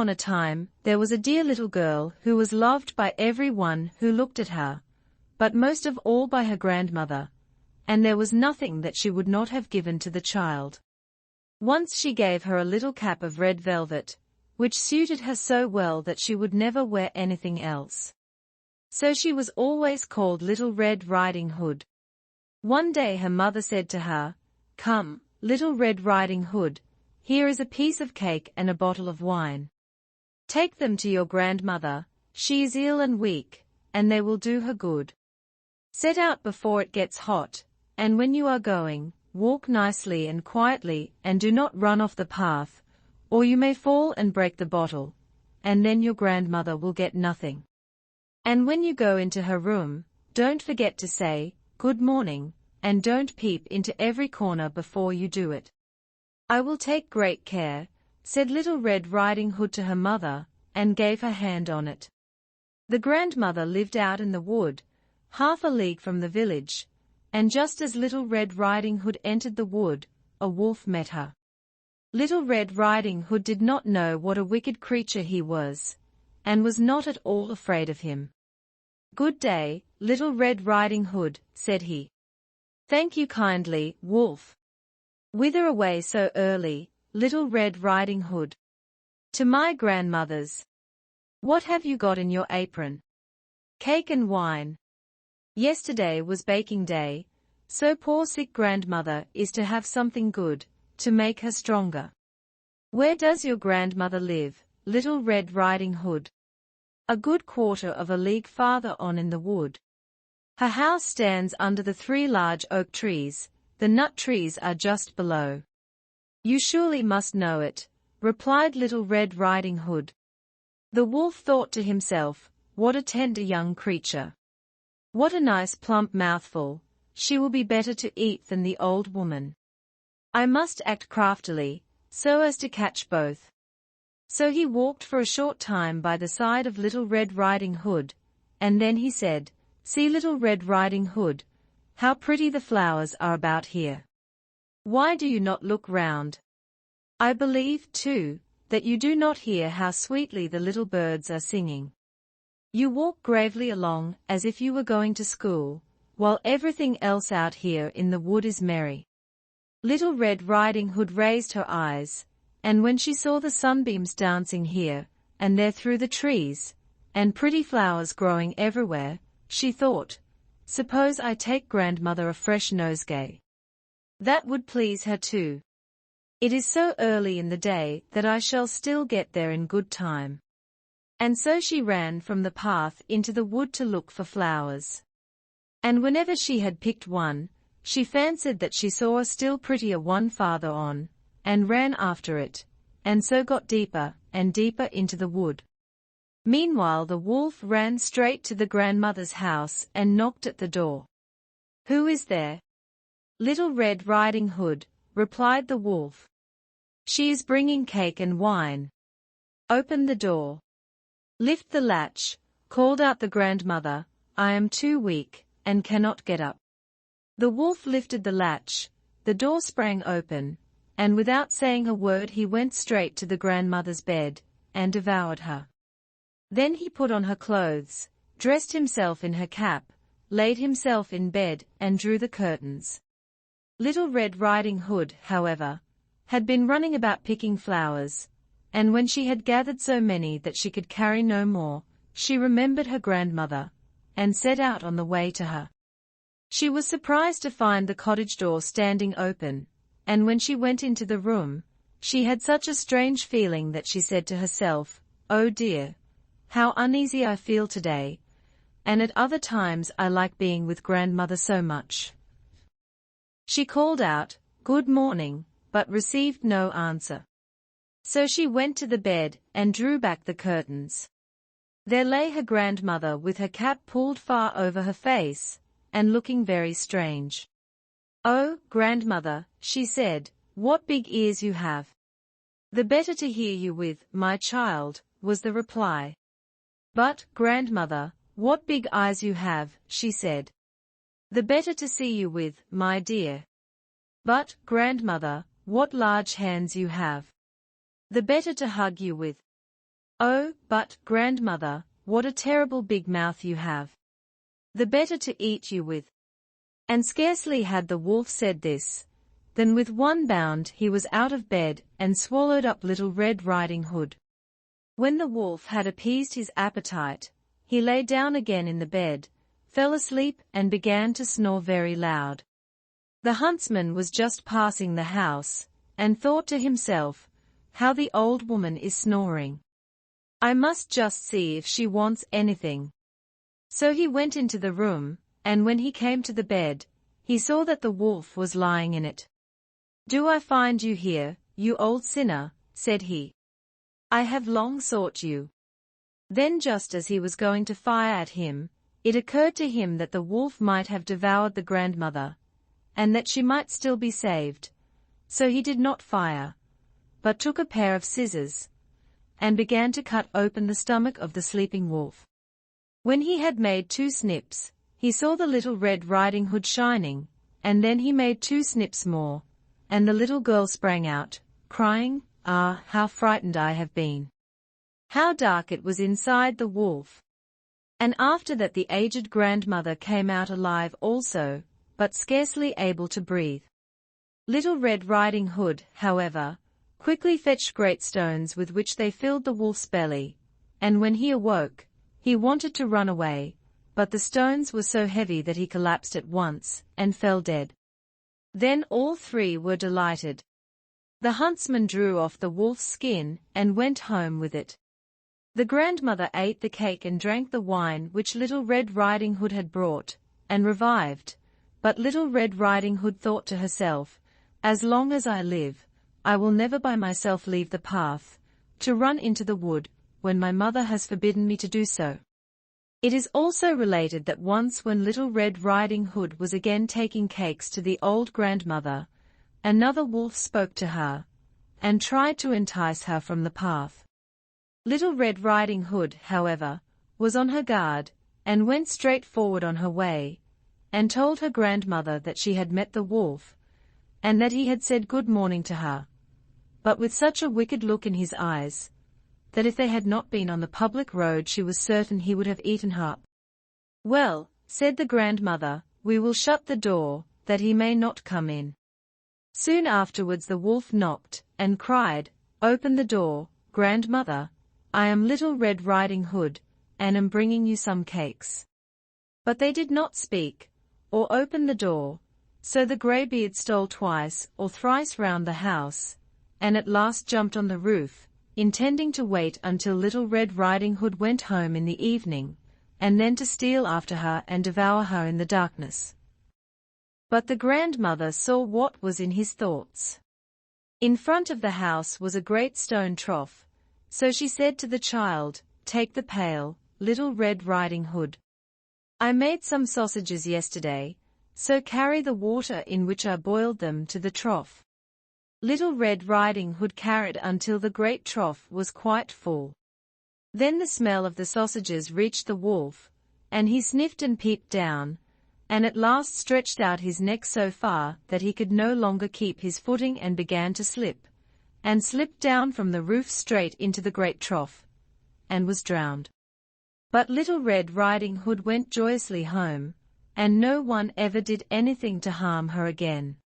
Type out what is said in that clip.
On a time, there was a dear little girl who was loved by everyone who looked at her, but most of all by her grandmother, and there was nothing that she would not have given to the child. Once she gave her a little cap of red velvet, which suited her so well that she would never wear anything else. So she was always called Little Red Riding Hood. One day her mother said to her, "Come, Little Red Riding Hood, here is a piece of cake and a bottle of wine. Take them to your grandmother, she is ill and weak, and they will do her good. Set out before it gets hot, and when you are going, walk nicely and quietly and do not run off the path, or you may fall and break the bottle, and then your grandmother will get nothing. And when you go into her room, don't forget to say, 'Good morning,' and don't peep into every corner before you do it." "I will take great care," said Little Red Riding Hood to her mother, and gave her hand on it. The grandmother lived out in the wood, half a league from the village, and just as Little Red Riding Hood entered the wood, a wolf met her. Little Red Riding Hood did not know what a wicked creature he was, and was not at all afraid of him. "Good day, Little Red Riding Hood," said he. "Thank you kindly, wolf." "Whither away so early, Little Red Riding Hood?" "To my grandmother's." "What have you got in your apron?" "Cake and wine." "Yesterday was baking day, so poor sick grandmother is to have something good, to make her stronger." "Where does your grandmother live, Little Red Riding Hood?" "A good quarter of a league farther on in the wood. Her house stands under the 3 large oak trees, the nut trees are just below." "You surely must know it," replied Little Red Riding Hood. The wolf thought to himself, "What a tender young creature! What a nice plump mouthful, she will be better to eat than the old woman. I must act craftily, so as to catch both." So he walked for a short time by the side of Little Red Riding Hood, and then he said, "See, Little Red Riding Hood, how pretty the flowers are about here. Why do you not look round? I believe, too, that you do not hear how sweetly the little birds are singing. You walk gravely along as if you were going to school, while everything else out here in the wood is merry." Little Red Riding Hood raised her eyes, and when she saw the sunbeams dancing here and there through the trees, and pretty flowers growing everywhere, she thought, "Suppose I take grandmother a fresh nosegay. That would please her too. It is so early in the day that I shall still get there in good time." And so she ran from the path into the wood to look for flowers. And whenever she had picked one, she fancied that she saw a still prettier one farther on, and ran after it, and so got deeper and deeper into the wood. Meanwhile the wolf ran straight to the grandmother's house and knocked at the door. "Who is there?" "Little Red Riding Hood," replied the wolf. "She is bringing cake and wine." "Open the door." "Lift the latch," called out the grandmother, "I am too weak, and cannot get up." The wolf lifted the latch, the door sprang open, and without saying a word he went straight to the grandmother's bed, and devoured her. Then he put on her clothes, dressed himself in her cap, laid himself in bed and drew the curtains. Little Red Riding Hood, however, had been running about picking flowers, and when she had gathered so many that she could carry no more, she remembered her grandmother, and set out on the way to her. She was surprised to find the cottage door standing open, and when she went into the room, she had such a strange feeling that she said to herself, "Oh dear, how uneasy I feel today, and at other times I like being with grandmother so much." She called out, "Good morning," but received no answer. So she went to the bed and drew back the curtains. There lay her grandmother with her cap pulled far over her face, and looking very strange. "Oh, grandmother," she said, "what big ears you have." "The better to hear you with, my child," was the reply. "But, grandmother, what big eyes you have," she said. "The better to see you with, my dear." "But, grandmother, what large hands you have. The better to hug you with." "Oh, but, grandmother, what a terrible big mouth you have. The better to eat you with." And scarcely had the wolf said this, than with one bound he was out of bed and swallowed up Little Red Riding Hood. When the wolf had appeased his appetite, he lay down again in the bed, fell asleep and began to snore very loud. The huntsman was just passing the house, and thought to himself, "How the old woman is snoring. I must just see if she wants anything." So he went into the room, and when he came to the bed, he saw that the wolf was lying in it. "Do I find you here, you old sinner?" said he. "I have long sought you." Then just as he was going to fire at him, it occurred to him that the wolf might have devoured the grandmother, and that she might still be saved. So he did not fire, but took a pair of scissors, and began to cut open the stomach of the sleeping wolf. When he had made 2 snips, he saw the Little Red Riding Hood shining, and then he made 2 snips more, and the little girl sprang out, crying, "Ah, how frightened I have been! How dark it was inside the wolf!" And after that the aged grandmother came out alive also, but scarcely able to breathe. Little Red Riding Hood, however, quickly fetched great stones with which they filled the wolf's belly, and when he awoke, he wanted to run away, but the stones were so heavy that he collapsed at once, and fell dead. Then all 3 were delighted. The huntsman drew off the wolf's skin, and went home with it. The grandmother ate the cake and drank the wine which Little Red Riding Hood had brought, and revived, but Little Red Riding Hood thought to herself, "As long as I live, I will never by myself leave the path, to run into the wood, when my mother has forbidden me to do so." It is also related that once when Little Red Riding Hood was again taking cakes to the old grandmother, another wolf spoke to her, and tried to entice her from the path. Little Red Riding Hood, however, was on her guard, and went straight forward on her way, and told her grandmother that she had met the wolf, and that he had said good morning to her, but with such a wicked look in his eyes, that if they had not been on the public road she was certain he would have eaten her up. "Well," said the grandmother, "we will shut the door, that he may not come in." Soon afterwards the wolf knocked, and cried, "Open the door, grandmother, I am Little Red Riding Hood, and am bringing you some cakes." But they did not speak, or open the door, so the greybeard stole twice or thrice round the house, and at last jumped on the roof, intending to wait until Little Red Riding Hood went home in the evening, and then to steal after her and devour her in the darkness. But the grandmother saw what was in his thoughts. In front of the house was a great stone trough, so she said to the child, "Take the pail, Little Red Riding Hood. I made some sausages yesterday, so carry the water in which I boiled them to the trough." Little Red Riding Hood carried until the great trough was quite full. Then the smell of the sausages reached the wolf, and he sniffed and peeped down, and at last stretched out his neck so far that he could no longer keep his footing and began to slip, and slipped down from the roof straight into the great trough, and was drowned. But Little Red Riding Hood went joyously home, and no one ever did anything to harm her again.